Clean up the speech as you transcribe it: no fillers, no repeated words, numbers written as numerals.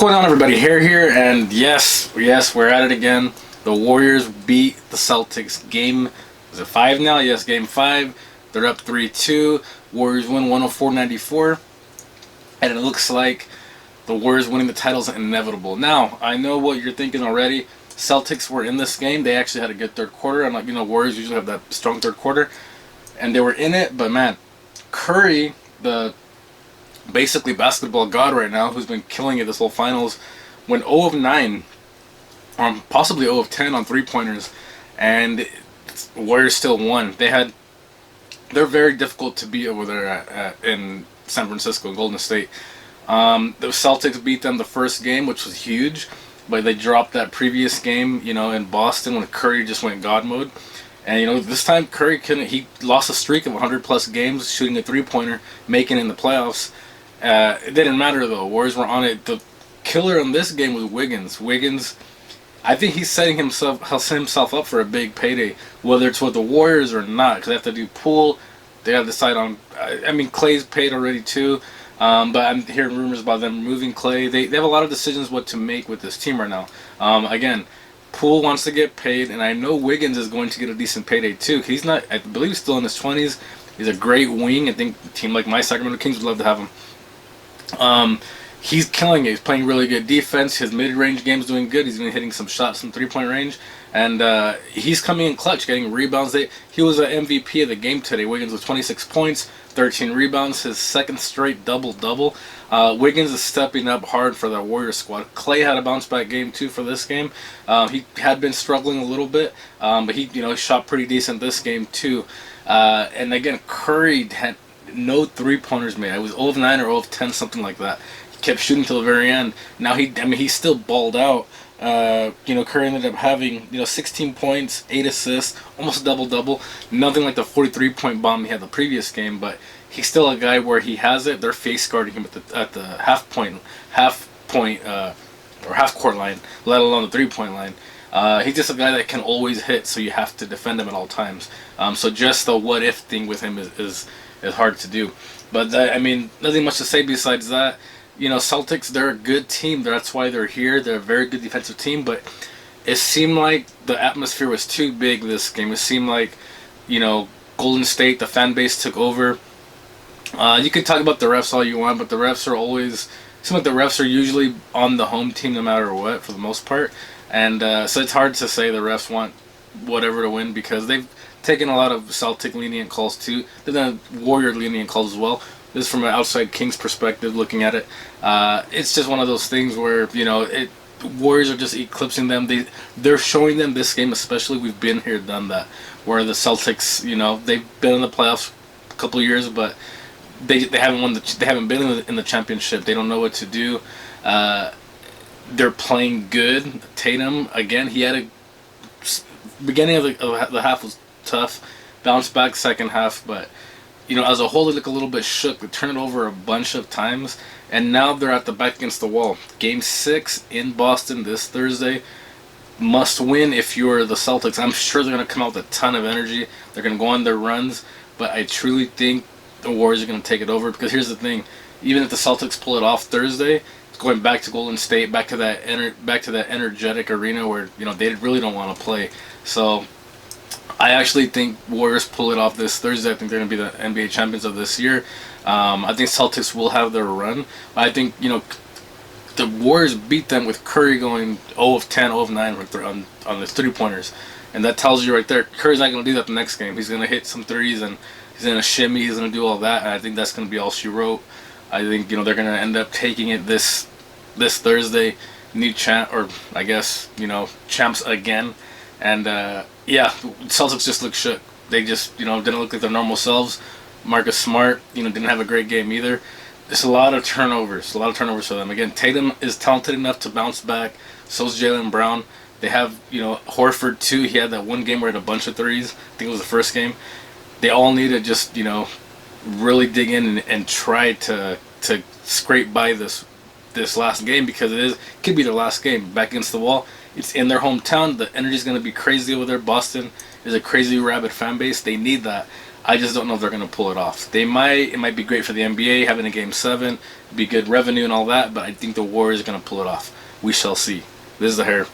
going on, everybody? Here, and yes, we're at it again. The Warriors beat the Celtics. Game, is it 5 now? Yes, game 5. They're up 3-2. Warriors win 104-94. And it looks like the Warriors winning the title is inevitable. Now, I know what you're thinking already. Celtics were in this game. They actually had a good third quarter. Unlike, Warriors usually have that strong third quarter. And they were in it, but man, Curry, the basically basketball god right now, who's been killing it this whole finals, went 0 of 9, or possibly 0 of 10 on three-pointers, and Warriors still won. They're very difficult to beat over there in San Francisco, Golden State. The Celtics beat them the first game, which was huge, but they dropped that previous game, in Boston when Curry just went God mode. And this time Curry he lost a streak of 100+ games shooting a three-pointer, making it in the playoffs. It didn't matter though. Warriors were on it. The killer in this game was Wiggins. I think he's setting himself up for a big payday, whether it's with the Warriors or not, because they have to do pool. They have to decide on. Clay's paid already too, but I'm hearing rumors about them removing Clay. They have a lot of decisions what to make with this team right now. Again, Poole wants to get paid, and I know Wiggins is going to get a decent payday too. He's not. I believe he's still in his 20s. He's a great wing. I think a team like my Sacramento Kings would love to have him. He's killing it. He's playing really good defense. His mid-range game's doing good. He's been hitting some shots from three-point range, and he's coming in clutch, getting rebounds. He was an MVP of the game today. Wiggins with 26 points, 13 rebounds, his second straight double-double. Wiggins is stepping up hard for the Warriors squad. Clay had a bounce-back game too for this game. He had been struggling a little bit, but he shot pretty decent this game too. And again, Curry had no three-pointers made. It was 0 of 9 or 0 of 10, something like that. He kept shooting till the very end. Now he still balled out. Curry ended up having 16 points, 8 assists, almost double-double. Nothing like the 43-point bomb he had the previous game, but he's still a guy where he has it. They're face guarding him at the half court line, let alone the 3-point line. He's just a guy that can always hit, so you have to defend him at all times. So just the what if thing with him is hard to do. But nothing much to say besides that. Celtics, they're a good team. That's why they're here. They're a very good defensive team, but it seemed like the atmosphere was too big this game. It seemed like, Golden State, the fan base took over. You can talk about the refs all you want, but the refs are always... It seems like the refs are usually on the home team no matter what, for the most part. And so it's hard to say the refs want whatever to win, because they've taken a lot of Celtic lenient calls too. They've done Warrior lenient calls as well. This is from an outside Kings perspective looking at it. It's just one of those things where, Warriors are just eclipsing them. They're showing them this game especially. We've been here, done that. Where the Celtics, they've been in the playoffs a couple of years, but they haven't won. They haven't been in the championship. They don't know what to do. They're playing good. Tatum, again, he had a beginning of the half was tough. Bounced back second half, but as a whole, they look a little bit shook. They turned it over a bunch of times, and now they're at the back against the wall. Game 6 in Boston this Thursday. Must win if you're the Celtics. I'm sure they're going to come out with a ton of energy. They're going to go on their runs, but I truly think the Warriors are going to take it over, because here's the thing. Even if the Celtics pull it off Thursday, it's going back to Golden State, back to that energetic arena where they really don't want to play. So I actually think Warriors pull it off this Thursday. I think they're going to be the NBA champions of this year. I think Celtics will have their run. I think, the Warriors beat them with Curry going 0 of 10, 0 of 9 on the three-pointers. And that tells you right there, Curry's not going to do that the next game. He's going to hit some threes, and he's going to shimmy. He's going to do all that. And I think that's going to be all she wrote. I think, they're going to end up taking it this Thursday. New champ, or I guess, champs again. And, Celtics just look shook. They just, didn't look like their normal selves. Marcus Smart, didn't have a great game either. There's a lot of turnovers. For them. Again, Tatum is talented enough to bounce back. So is Jaylen Brown. They have, Horford too. He had that one game where he had a bunch of threes. I think it was the first game. They all need to just, really dig in and try to scrape by this last game, because it could be their last game back against the wall. It's in their hometown. The energy is going to be crazy over there. Boston is a crazy rabid fan base. They need that. I just don't know if they're going to pull it off. They might. It might be great for the NBA having a Game 7, be good revenue and all that, but I think the Warriors are going to pull it off. We shall see. This is the hair.